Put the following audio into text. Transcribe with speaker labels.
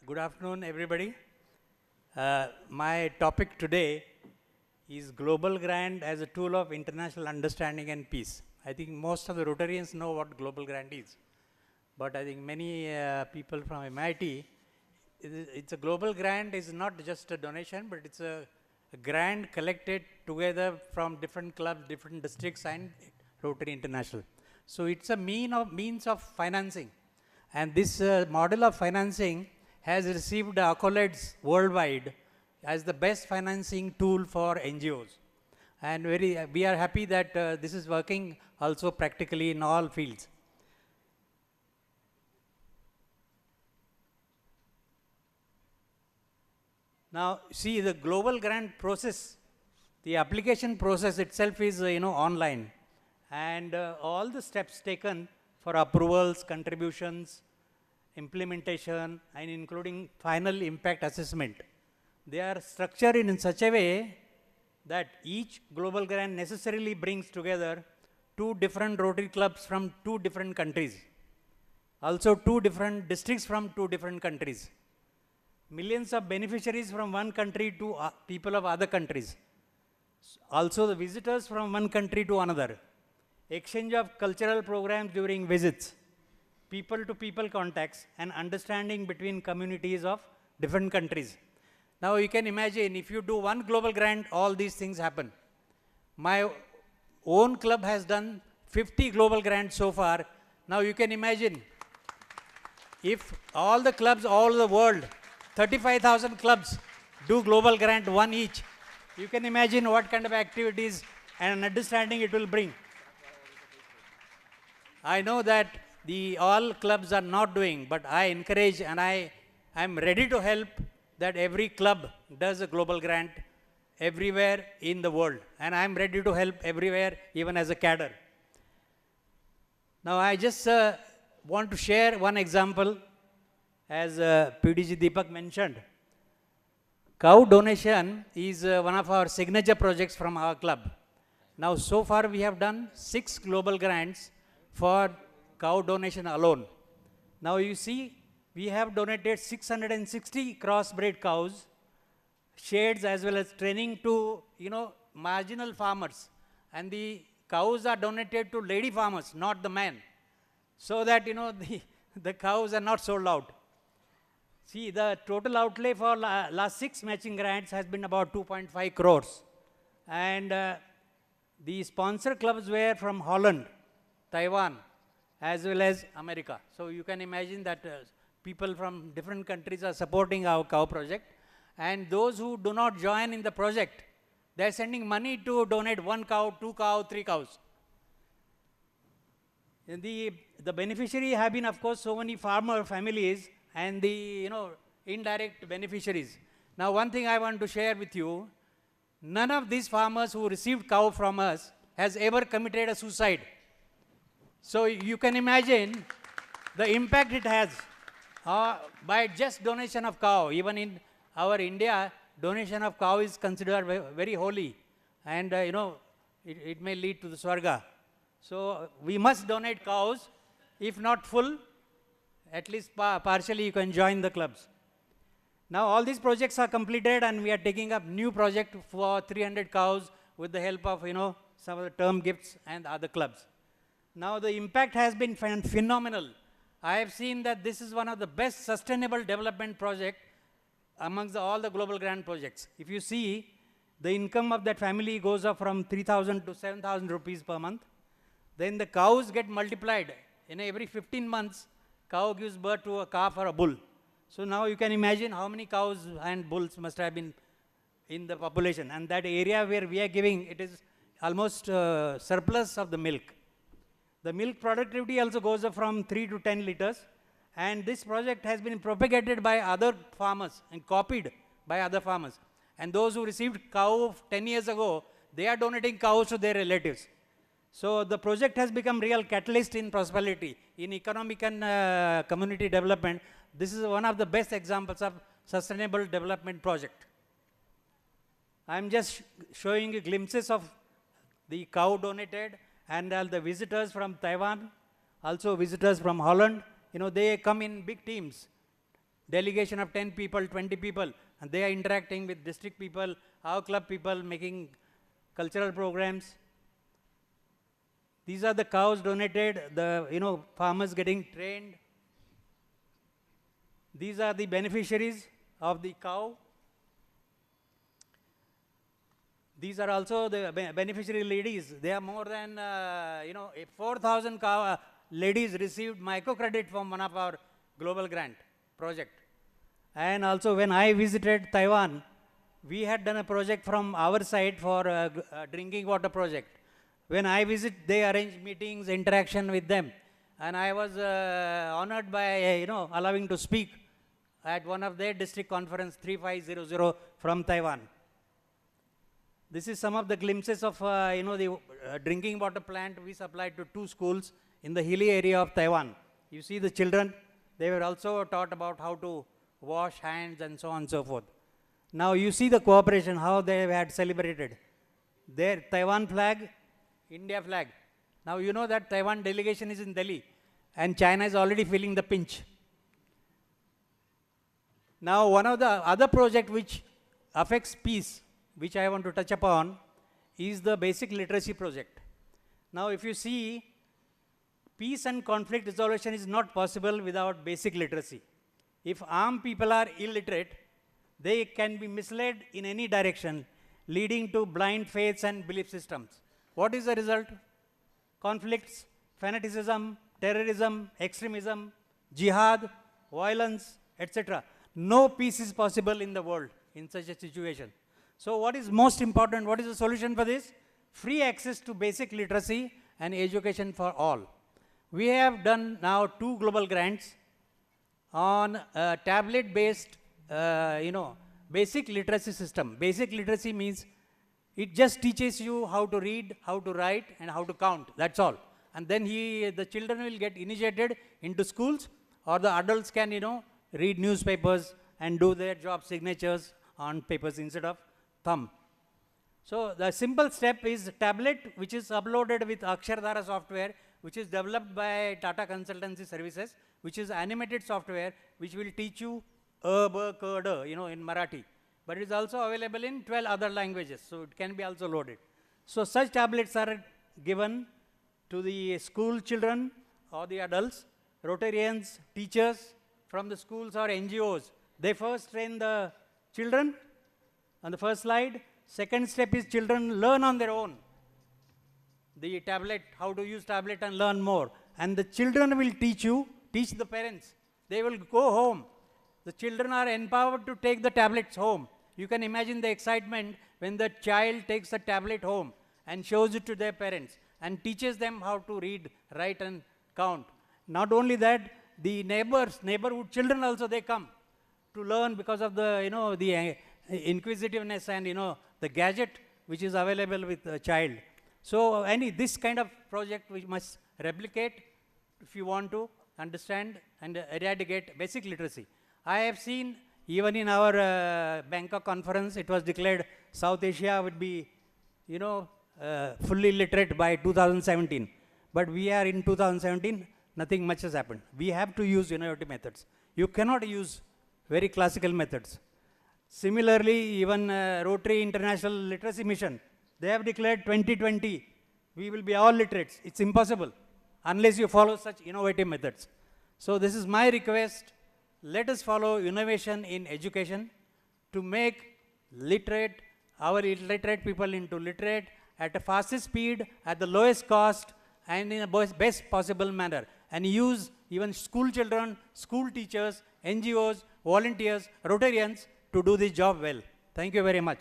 Speaker 1: Good afternoon, everybody. My topic today is Global Grant as a tool of international understanding and peace. I think most of the Rotarians know what Global Grant is, but I think many people from MIT, it's a Global Grant is not just a donation, but it's a grant collected together from different clubs, different districts, and Rotary International. So it's a means of financing. And this model of financing has received accolades worldwide as the best financing tool for NGOs. And we are happy that this is working also practically in all fields. Now, see the global grant process, the application process itself is online, and all the steps taken for approvals, contributions, implementation, and including final impact assessment, they are structured in such a way that each global grant necessarily brings together two different Rotary clubs from two different countries, also two different districts from two different countries, millions of beneficiaries from one country to people of other countries, also the visitors from one country to another, exchange of cultural programs during visits, people-to-people contacts, and understanding between communities of different countries. Now you can imagine if you do one global grant, all these things happen. My own club has done 50 global grants so far. Now you can imagine if all the clubs all over the world, 35,000 clubs do global grant, one each. You can imagine what kind of activities and understanding it will bring. I know that all clubs are not doing, but I encourage and I am ready to help that every club does a global grant everywhere in the world. And I am ready to help everywhere, even as a cadre. Now I just want to share one example, as PDG Deepak mentioned. Cow donation is one of our signature projects from our club. Now so far we have done 6 global grants for cow donation alone. Now you see, we have donated 660 crossbred cows, sheds, as well as training to marginal farmers, and the cows are donated to lady farmers, not the men, so that the cows are not sold out. See, the total outlay for last 6 matching grants has been about 2.5 crores, and the sponsor clubs were from Holland, Taiwan, as well as America. So you can imagine that people from different countries are supporting our cow project, and those who do not join in the project, they are sending money to donate 1 cow, 2 cows, 3 cows. And the beneficiary have been, of course, so many farmer families and the indirect beneficiaries. Now one thing I want to share with you, none of these farmers who received cow from us has ever committed a suicide. So you can imagine the impact it has by just donation of cow. Even in our India, donation of cow is considered very holy, and it may lead to the Swarga. So we must donate cows, if not full, at least partially you can join the clubs. Now all these projects are completed, and we are taking up new project for 300 cows with the help of some of the term gifts and other clubs. Now the impact has been phenomenal. I have seen that this is one of the best sustainable development project amongst all the global grant projects. If you see, the income of that family goes up from 3,000 to 7,000 rupees per month. Then the cows get multiplied. Every 15 months, cow gives birth to a calf or a bull. So now you can imagine how many cows and bulls must have been in the population. And that area where we are giving, it is almost surplus of the milk. The milk productivity also goes up from 3 to 10 liters, and this project has been propagated by other farmers and copied by other farmers. And those who received cow 10 years ago, they are donating cows to their relatives. So the project has become real catalyst in prosperity, in economic and community development. This is one of the best examples of sustainable development project. I am just showing you glimpses of the cow donated, and all the visitors from Taiwan, also visitors from Holland, they come in big teams delegation of 10 people, 20 people, and they are interacting with district people, our club people, making cultural programs. These are the cows donated, the farmers getting trained. These are the beneficiaries of the cow. These are also the beneficiary ladies. They are more than 4,000 ladies received microcredit from one of our global grant project. And also when I visited Taiwan, we had done a project from our side for a drinking water project. When I visit, they arrange meetings, interaction with them. And I was honored by, allowing to speak at one of their district conference 3500 from Taiwan. This is some of the glimpses of, the drinking water plant we supplied to 2 schools in the hilly area of Taiwan. You see the children, they were also taught about how to wash hands and so on and so forth. Now you see the cooperation, how they had celebrated. Their Taiwan flag, India flag. Now you know that Taiwan delegation is in Delhi and China is already feeling the pinch. Now one of the other project which affects peace, which I want to touch upon, is the basic literacy project. Now if you see, peace and conflict resolution is not possible without basic literacy. If armed people are illiterate, they can be misled in any direction, leading to blind faiths and belief systems. What is the result? Conflicts, fanaticism, terrorism, extremism, jihad, violence, etc. No peace is possible in the world in such a situation. So what is most important? What is the solution for this? Free access to basic literacy and education for all. We have done now 2 global grants on a tablet-based, basic literacy system. Basic literacy means it just teaches you how to read, how to write, and how to count. That's all. And then the children will get initiated into schools, or the adults can, read newspapers and do their job signatures on papers instead of thumb. So the simple step is tablet, which is uploaded with Akshardhara software, which is developed by Tata Consultancy Services, which is animated software, which will teach you in Marathi. But it is also available in 12 other languages, so it can be also loaded. So such tablets are given to the school children or the adults, Rotarians, teachers from the schools or NGOs. They first train the children on the first slide. Second step is children learn on their own the tablet, how to use tablet and learn more. And the children will teach the parents. They will go home. The children are empowered to take the tablets home. You can imagine the excitement when the child takes the tablet home and shows it to their parents and teaches them how to read, write and count. Not only that, the neighborhood children also, they come to learn because of the, the inquisitiveness and, the gadget which is available with the child. So this kind of project we must replicate if you want to understand and eradicate basic literacy. I have seen even in our Bangkok conference, it was declared South Asia would be, fully literate by 2017. But we are in 2017, nothing much has happened. We have to use innovative methods. You cannot use very classical methods. Similarly, even Rotary International Literacy Mission, they have declared 2020, we will be all literates. It's impossible unless you follow such innovative methods. So this is my request. Let us follow innovation in education to make our illiterate people into literate at a fastest speed, at the lowest cost, and in the best possible manner. And use even school children, school teachers, NGOs, volunteers, Rotarians to do this job well. Thank you very much.